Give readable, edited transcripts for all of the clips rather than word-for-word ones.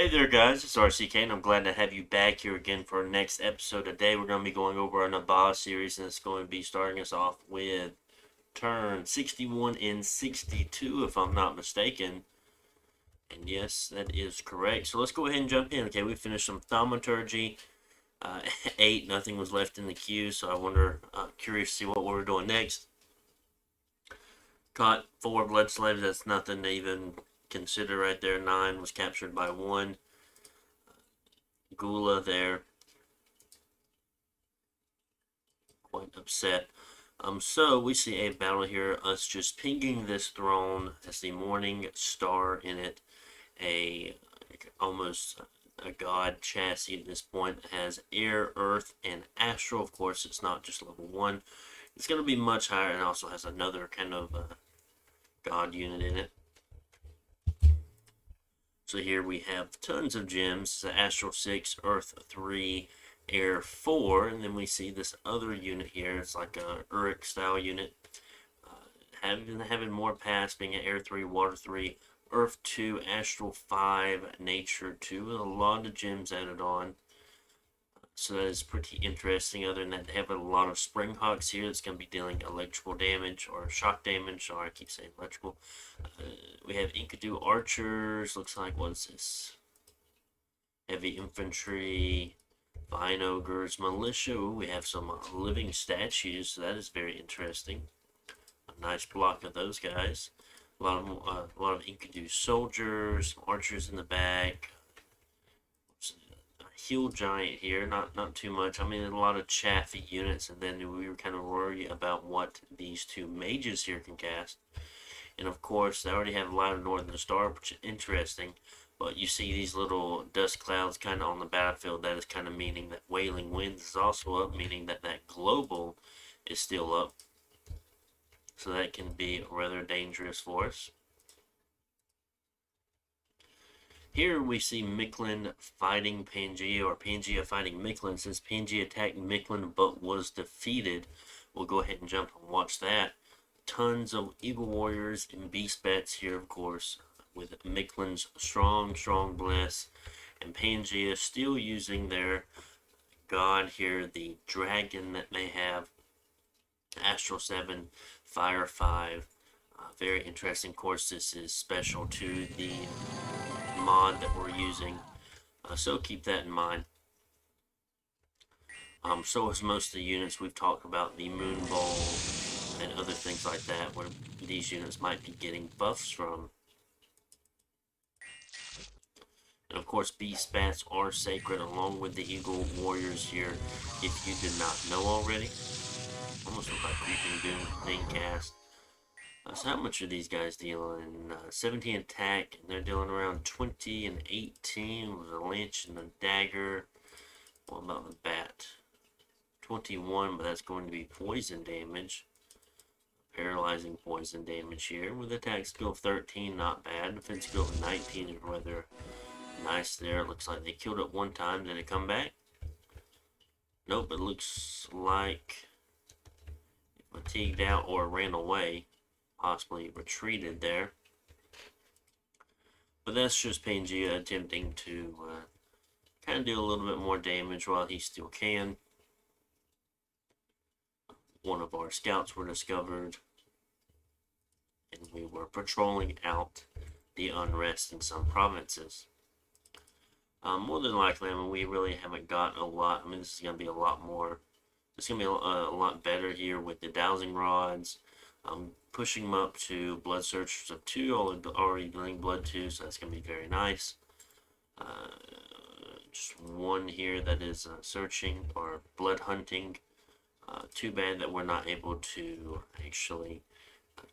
Hey there, guys. It's RCK, and I'm glad to have you back here again for our next episode. Today, we're going to be going over our Naba series, and it's going to be starting us off with turn 61 and 62, if I'm not mistaken. And yes, that is correct. So let's go ahead and jump in. Okay, we finished some thaumaturgy. 8, nothing was left in the queue, so I wonder, curious to see what we're doing next. Caught 4 blood slaves, that's nothing to even consider right there. 9 was captured by 1. Gula there. Quite upset. So we see a battle here, us just pinging this throne as the morning star in it, almost a god chassis at this point. It has air, earth, and astral. Of course, it's not just level 1. It's going to be much higher, and also has another kind of god unit in it. So here we have tons of gems, astral 6, earth 3, air 4, and then we see this other unit here. It's like a Uruk style unit. Having more pass, being an air 3, water 3, earth 2, astral 5, nature 2, with a lot of gems added on. So that is pretty interesting. Other than that, they have a lot of spring hawks here. It's going to be dealing electrical damage or shock damage. Sorry, I keep saying electrical. We have Enkidu archers. Looks like, what's this? Heavy infantry, vine ogres, militia. Ooh, we have some living statues. So that is very interesting. A nice block of those guys. A lot of Enkidu soldiers, archers in the back. Heal giant here, not too much. I mean, a lot of chaffy units, and then we were kind of worried about what these two mages here can cast. And of course, they already have Light of Northern Star, which is interesting. But you see these little dust clouds kind of on the battlefield. That is kind of meaning that Wailing Winds is also up, meaning that that global is still up. So that can be rather dangerous for us. Here we see Mictlan fighting Pangea, or Pangea fighting Mictlan. Since Pangea attacked Mictlan but was defeated, we'll go ahead and jump and watch that. Tons of Eagle Warriors and Beast Bats here, of course, with Mictlan's strong bless, and Pangea still using their god here, the dragon that they have, Astral 7, Fire 5. Very interesting. Of course, this is special to the mod that we're using, so keep that in mind. So as most of the units we've talked about, the Moon Bowl and other things like that, where these units might be getting buffs from. And of course, Beast Bats are sacred along with the Eagle Warriors here, if you did not know already. Almost look like Creeping Doom being cast. So how much are these guys dealing? 17 attack, and they're dealing around 20 and 18 with a lynch and a dagger. What about the bat? 21, but that's going to be poison damage. Paralyzing poison damage here. With attack skill of 13, not bad. Defense skill of 19 is rather nice there. It looks like they killed it one time. Did it come back? Nope, it looks like it fatigued out or ran away. Possibly retreated there. But that's just Pangea attempting to kind of do a little bit more damage while he still can. One of our scouts were discovered, and we were patrolling out the unrest in some provinces. More than likely, I mean, we really haven't got a lot. I mean, this is going to be a lot more. It's going to be a lot better here with the dowsing rods. Pushing them up to blood searchers of 2, already dealing blood 2, so that's going to be very nice. Just 1 here that is searching or blood hunting. Too bad that we're not able to actually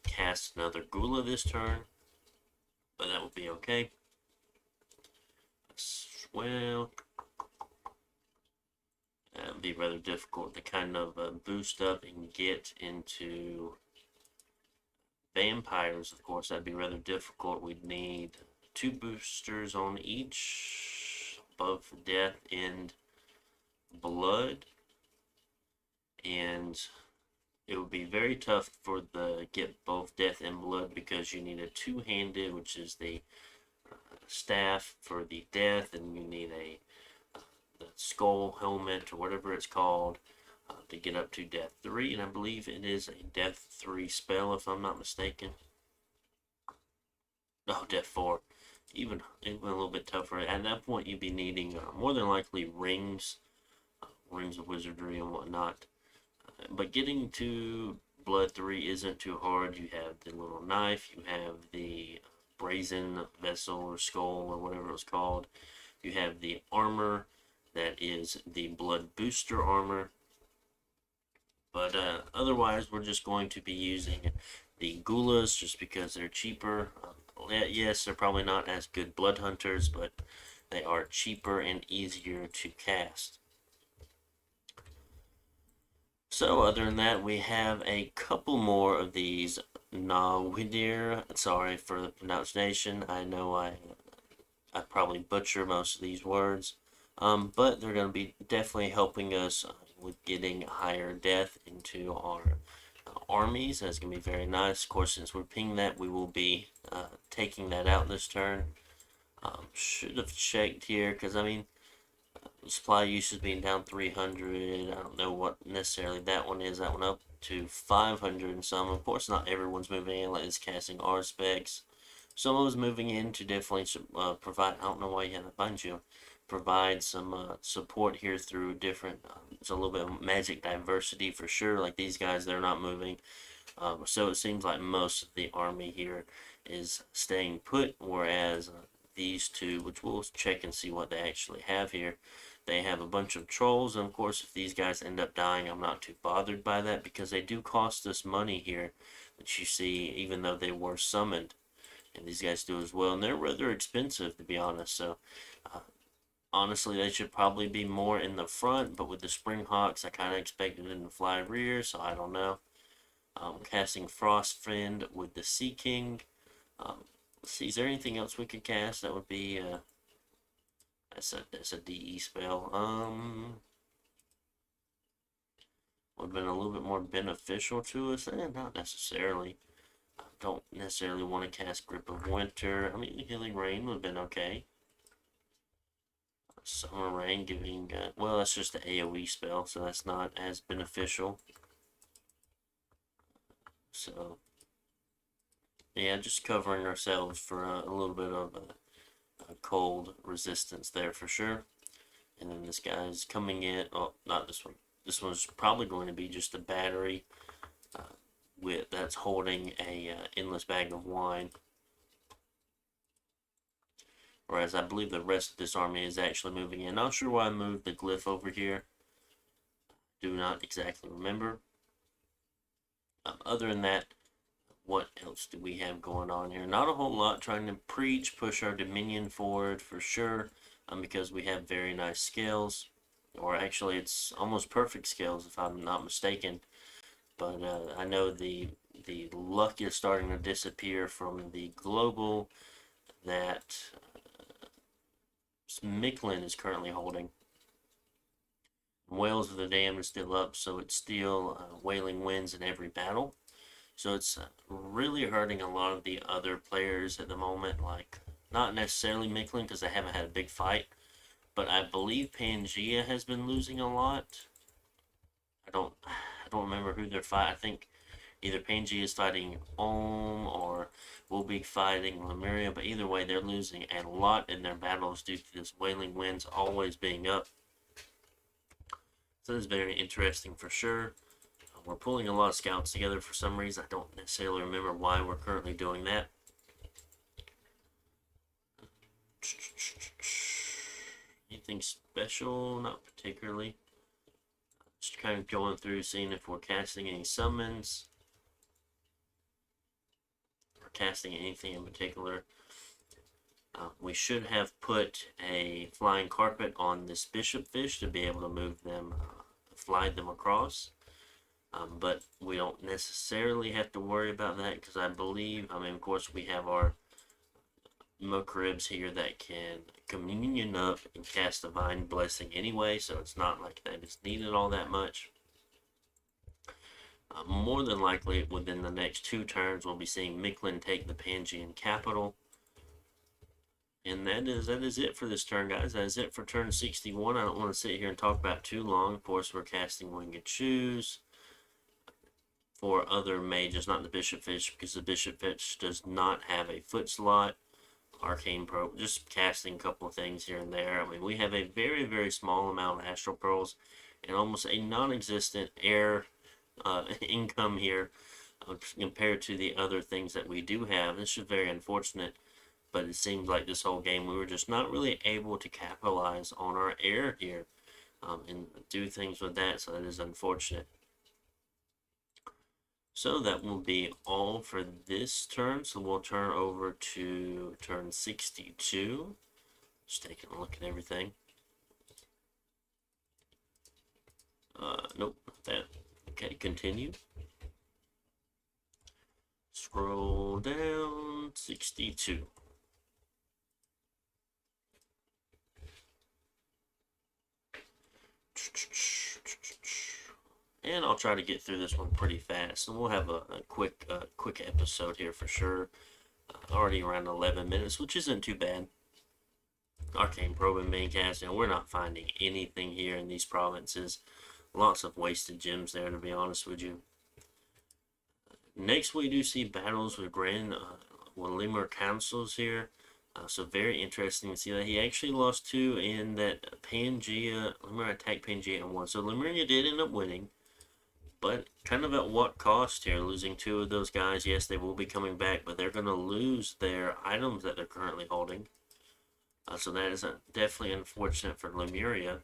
cast another Gula this turn, but that will be okay. Well, that would be rather difficult to kind of boost up and get into vampires. Of course, that'd be rather difficult. We'd need 2 boosters on each, above death and blood, and it would be very tough for the get both death and blood, because you need a 2-handed, which is the staff for the death, and you need a the skull helmet or whatever it's called to get up to death 3, and I believe it is a death 3 spell if I'm not mistaken. Oh, death 4. Even a little bit tougher. At that point, you'd be needing more than likely rings, rings of wizardry and whatnot. But getting to Blood 3 isn't too hard. You have the little knife, you have the brazen vessel or skull or whatever it's called. You have the armor that is the blood booster armor. But otherwise, we're just going to be using the Gulas just because they're cheaper. Yes, they're probably not as good blood hunters, but they are cheaper and easier to cast. So other than that, we have a couple more of these Nawidir. Sorry for the pronunciation. I know I probably butcher most of these words, but they're going to be definitely helping us with getting higher death into our armies. That's going to be very nice. Of course, since we're pinging that, we will be taking that out this turn. Should have checked here because I mean supply usage being down 300. I don't know what necessarily that one is. That one up to 500 and some. Of course, not everyone's moving in. Like it's casting R specs. Someone was moving in to definitely provide. I don't know why you had a bunch of provide some support here through different. It's a little bit of magic diversity for sure. Like these guys, they're not moving. So it seems like most of the army here is staying put, whereas these two, which we'll check and see what they actually have here, they have a bunch of trolls. And of course, if these guys end up dying, I'm not too bothered by that because they do cost us money here that you see, even though they were summoned. And these guys do as well, and they're rather expensive to be honest. So honestly, they should probably be more in the front, but with the Spring Hawks, I kind of expected them to fly rear, so I don't know. Casting Frost Friend with the Sea King. Let's see, is there anything else we could cast that would be that's a DE spell. Would have been a little bit more beneficial to us. Not necessarily. I don't necessarily want to cast Grip of Winter. I mean, Healing Rain would have been okay. Summer Rain giving, well, that's just the AoE spell, so that's not as beneficial. So, yeah, just covering ourselves for a little bit of a cold resistance there for sure. And then this guy's coming in. Oh, not this one. This one's probably going to be just a battery with that's holding a endless bag of wine. Whereas I believe the rest of this army is actually moving in. Not sure why I moved the glyph over here. Do not exactly remember. Other than that, what else do we have going on here? Not a whole lot. Trying to push our Dominion forward for sure, because we have very nice scales. Or actually, it's almost perfect scales if I'm not mistaken. But I know the luck is starting to disappear from the global that Micklin is currently holding. Whales of the Damned is still up, so it's still Wailing Winds in every battle. So it's really hurting a lot of the other players at the moment, like not necessarily Micklin because they haven't had a big fight, but I believe Pangea has been losing a lot. I don't remember who they're fighting. I think either Pangea is fighting Ulm or will be fighting Lemuria, but either way, they're losing a lot in their battles due to this Wailing Winds always being up. So it's very interesting for sure. We're pulling a lot of scouts together for some reason. I don't necessarily remember why we're currently doing that. Anything special? Not particularly. Just kind of going through, seeing if we're casting any summons. Or casting anything in particular. We should have put a flying carpet on this bishop fish to be able to move them, fly them across. But we don't necessarily have to worry about that because I believe, of course, we have our Mokribs here that can communion up and cast Divine Blessing anyway, so it's not like that is needed all that much. More than likely, within the next 2 turns, we'll be seeing Micklin take the Pangean capital. And that is it for this turn, guys. That is it for turn 61. I don't want to sit here and talk about too long. Of course, we're casting Winged Shoes for other mages, not the Bishop Fish, because the Bishop Fish does not have a foot slot. Arcane Pearl, just casting a couple of things here and there. I mean, we have a very, very small amount of Astral Pearls and almost a non-existent air income here compared to the other things that we do have. This is very unfortunate, but it seems like this whole game we were just not really able to capitalize on our air here and do things with that, so that is unfortunate. So that will be all for this turn. So we'll turn over to turn 62. Just taking a look at everything. Nope, not that. Okay, continue. Scroll down, 62. And I'll try to get through this one pretty fast. And we'll have a quick episode here for sure. Already around 11 minutes, which isn't too bad. Arcane Probe and main cast, we're not finding anything here in these provinces. Lots of wasted gems there, to be honest with you. Next, we do see battles with Grand Lemur Councils here. So very interesting to see that he actually lost 2 in that Pangea. Lemur attacked Pangea and 1. So Lemuria did end up winning. But kind of at what cost here? Losing 2 of those guys. Yes, they will be coming back, but they're going to lose their items that they're currently holding. So that is definitely unfortunate for Lemuria.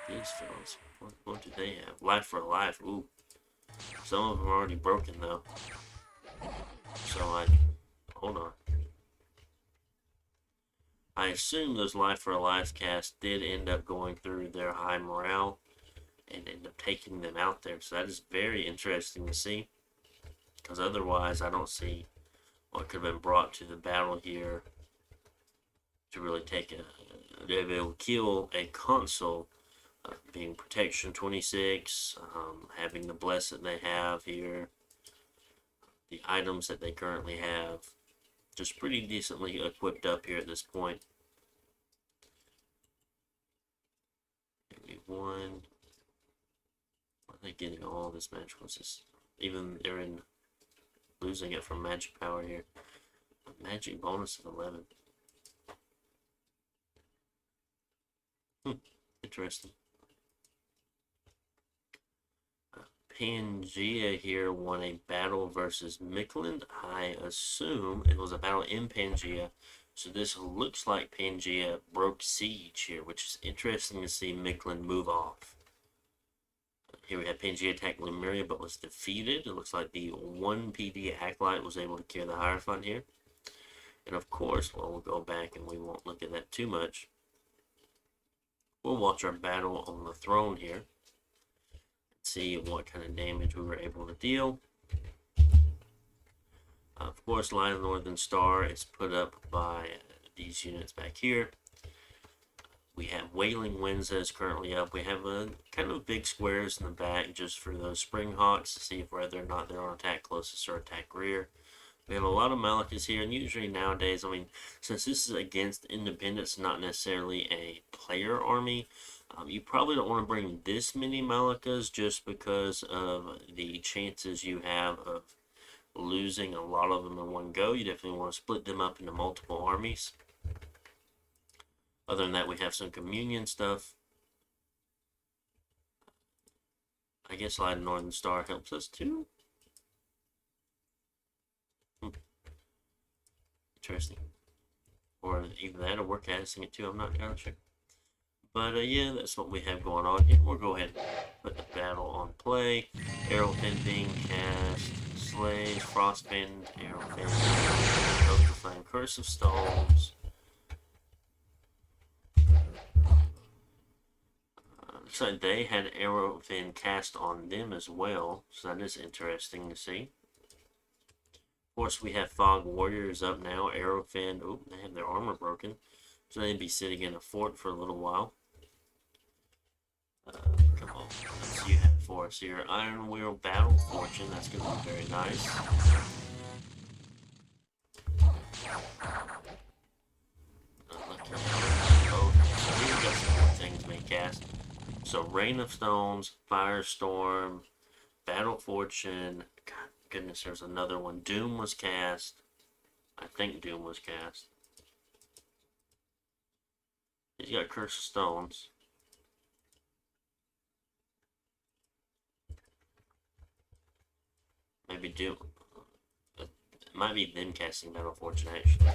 These fellas, what do they have? Life for Life. Ooh. Some of them are already broken, though. So hold on. I assume those Life for Life casts did end up going through their high morale and end up taking them out there. So that is very interesting to see. Because otherwise, I don't see what could have been brought to the battle here to really take they will kill a console, being Protection 26, having the Bless that they have here, the items that they currently have, just pretty decently equipped up here at this point. Maybe one. Are they getting all this magic? What's this? Even they're in losing it from magic power here. A magic bonus of 11. Interesting. Pangea here won a battle versus Mikland. I assume it was a battle in Pangea. So this looks like Pangea broke siege here, which is interesting to see Mikland move off. Here we have Pangea attack Lemuria, but was defeated. It looks like the 1 PD Acolyte was able to carry the Hierophant here. And of course, well, we'll go back and we won't look at that too much. We'll watch our battle on the throne here. See what kind of damage we were able to deal. Of course, Light of the Northern Star is put up by these units back here. We have Wailing Winds that is currently up. We have a kind of big squares in the back just for those Spring Hawks to see whether or not they're on attack closest or attack rear. We have a lot of Malakas here, and usually nowadays, I mean, since this is against independents, not necessarily a player army, you probably don't want to bring this many Malakas just because of the chances you have of losing a lot of them in one go. You definitely want to split them up into multiple armies. Other than that, we have some communion stuff. I guess Light of Northern Star helps us too. Interesting. Or either that or we're casting it too, I'm not kind of sure. But yeah, that's what we have going on here. We'll go ahead and put the battle on play. Arrowfin being cast. Slays, Frostbend, Arrowfin, Flame, Curse of Stones. Looks like they had Arrowfin cast on them as well, so that is interesting to see. Of course, we have Fog Warriors up now. Arrowfin, oh, they have their armor broken, so they'd be sitting in a fort for a little while. Come on, let's see you have for us here. Iron Wheel Battle Fortune, that's going to be very nice. Lucky. Oh, so we've got some more things being cast. So Rain of Stones, Firestorm, Battle Fortune. God goodness, there's another one. Doom was cast. I think Doom was cast. He's got Curse of Stones. Maybe Doom. It might be them casting Battle Fortune, actually.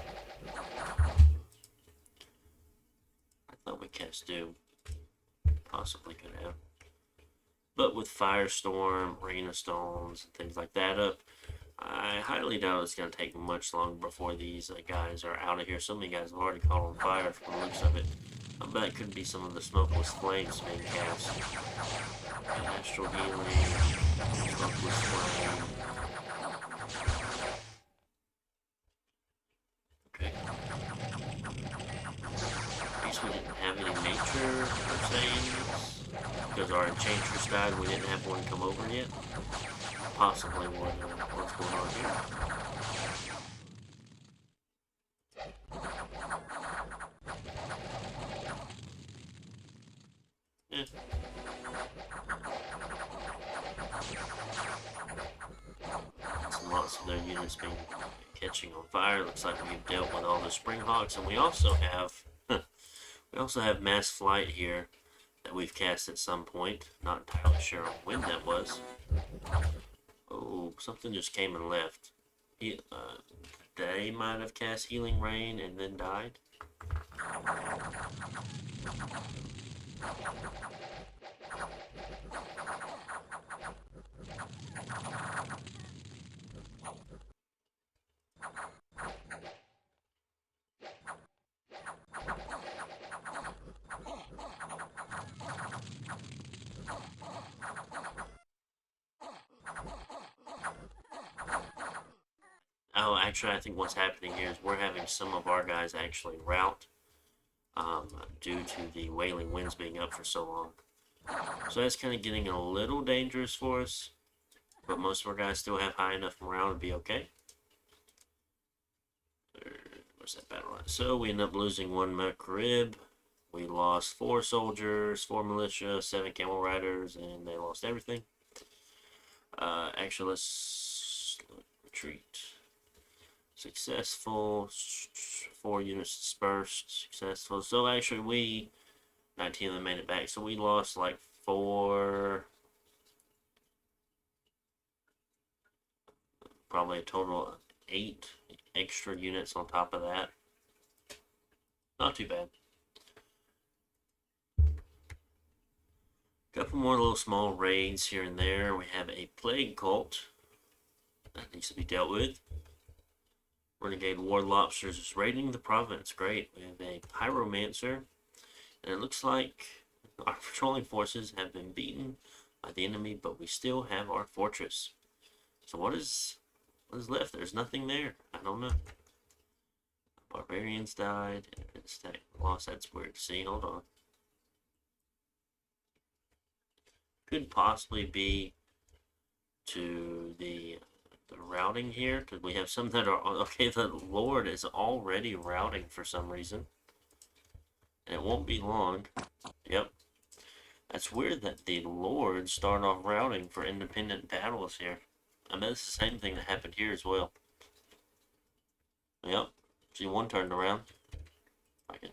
I thought we cast Doom. Possibly could have. But with Firestorm, Rain of Stones, and things like that up, I highly doubt it's going to take much longer before these guys are out of here. So many guys have already caught on fire from the looks of it. I bet it could be some of the Smokeless Flames being cast. Astral Healing, Smokeless Flame. Okay. At least we didn't have any nature per se, because our Enchantress died and we didn't have one come over yet. Possibly what's going on here. Yeah. Lots of their units being catching on fire. Looks like we've dealt with all the Springhawks, and we also have Mass Flight here that we've cast at some point. Not entirely sure when that was. Oh, something just came and left. They might have cast Healing Rain and then died. Oh, actually, I think what's happening here is we're having some of our guys actually rout due to the Wailing Winds being up for so long. So that's kind of getting a little dangerous for us, but most of our guys still have high enough morale to be okay. Where's that battle line? So we end up losing 1 McRib. We lost 4 soldiers, 4 militia, 7 camel riders, and they lost everything. Actually, let's retreat. Successful. 4 units dispersed. Successful. So actually, 19 of them made it back. So we lost like 4. Probably a total of 8 extra units on top of that. Not too bad. Couple more little small raids here and there. We have a Plague Cult that needs to be dealt with. Renegade War Lobsters is raiding the province. Great. We have a Pyromancer. And it looks like our patrolling forces have been beaten by the enemy, but we still have our fortress. So what is left? There's nothing there. I don't know. Barbarians died. Stack lost. That's weird to see. Hold on. Could possibly be to the routing here, because we have some that are okay. The Lord is already routing for some reason, and it won't be long. Yep, that's weird that the Lords start off routing for independent battles here. I bet it's the same thing that happened here as well. Yep, see one turned around. I can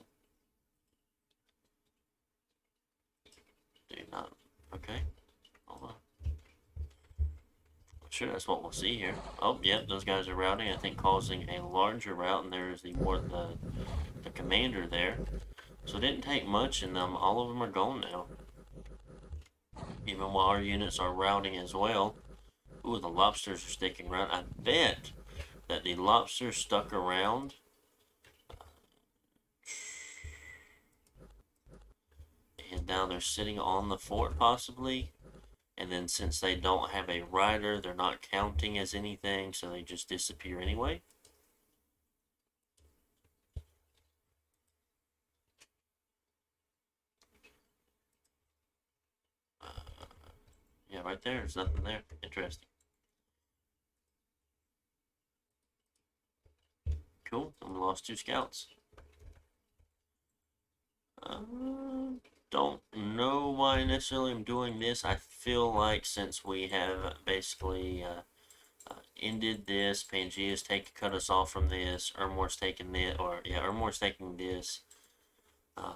do not. Okay, hold on. Sure, that's what we'll see here. Oh, yep, those guys are routing. I think causing a larger rout, and there's the commander there. So it didn't take much, and all of them are gone now. Even while our units are routing as well. Ooh, the lobsters are sticking around. I bet that the lobsters stuck around. And now they're sitting on the fort, possibly. And then since they don't have a rider, they're not counting as anything, so they just disappear anyway. Yeah, right there. There's nothing there. Interesting. Cool. And we lost 2 scouts. Uh, don't know why necessarily I'm doing this. I feel like since we have basically ended this, Pangea's cut us off from this. Ermor's taking this, or yeah, Ermor's taking this. Uh,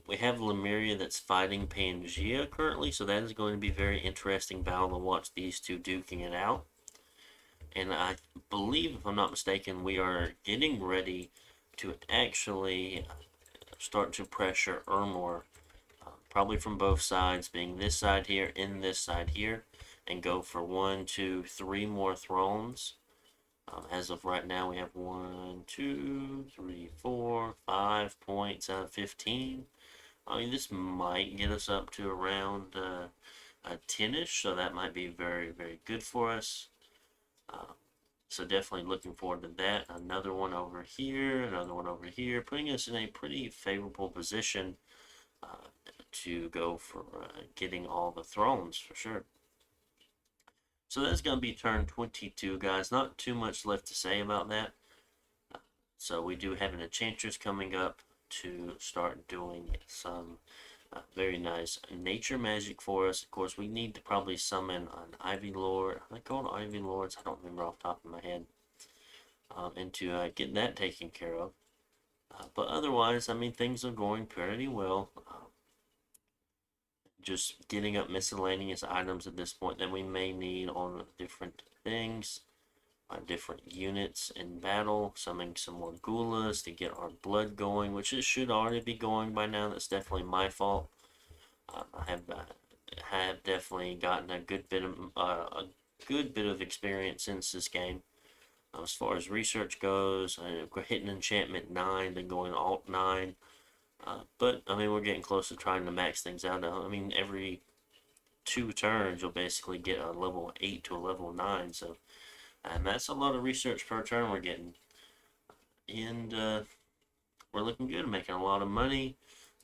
we have Lemuria that's fighting Pangea currently, so that is going to be a very interesting battle to watch these two duking it out. And I believe, if I'm not mistaken, we are getting ready to actually start to pressure Ermor, probably from both sides, being this side here and this side here, and go for 1, 2, 3 more thrones. As of right now, we have 1, 2, 3, 4, 5 points out of 15. I mean, this might get us up to around a 10-ish, so that might be very, very good for us. Uh, so definitely looking forward to that. Another one over here, another one over here, putting us in a pretty favorable position to go for getting all the thrones for sure. So that's going to be turn 22, guys. Not too much left to say about that. So we do have an Enchantress coming up to start doing some very nice nature magic for us. Of course, we need to probably summon an Ivy Lord. Are they called Ivy Lords? I don't remember off the top of my head. And to get that taken care of. But otherwise, I mean, things are going pretty well. Just getting up miscellaneous items at this point that we may need on different things, different units in battle, summoning some more Gulas to get our blood going, which it should already be going by now. That's definitely my fault. I have definitely gotten a good bit of experience since this game. As far as research goes, we're hitting enchantment 9, then going alt 9. But I mean, we're getting close to trying to max things out now. I mean, every 2 turns, you'll basically get a level 8 to a level 9. So, and that's a lot of research per turn we're getting. And we're looking good, making a lot of money.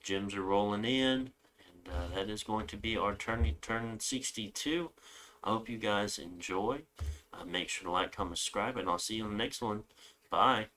Gems are rolling in. And that is going to be our turn 62. I hope you guys enjoy. Make sure to like, comment, subscribe, and I'll see you on the next one. Bye.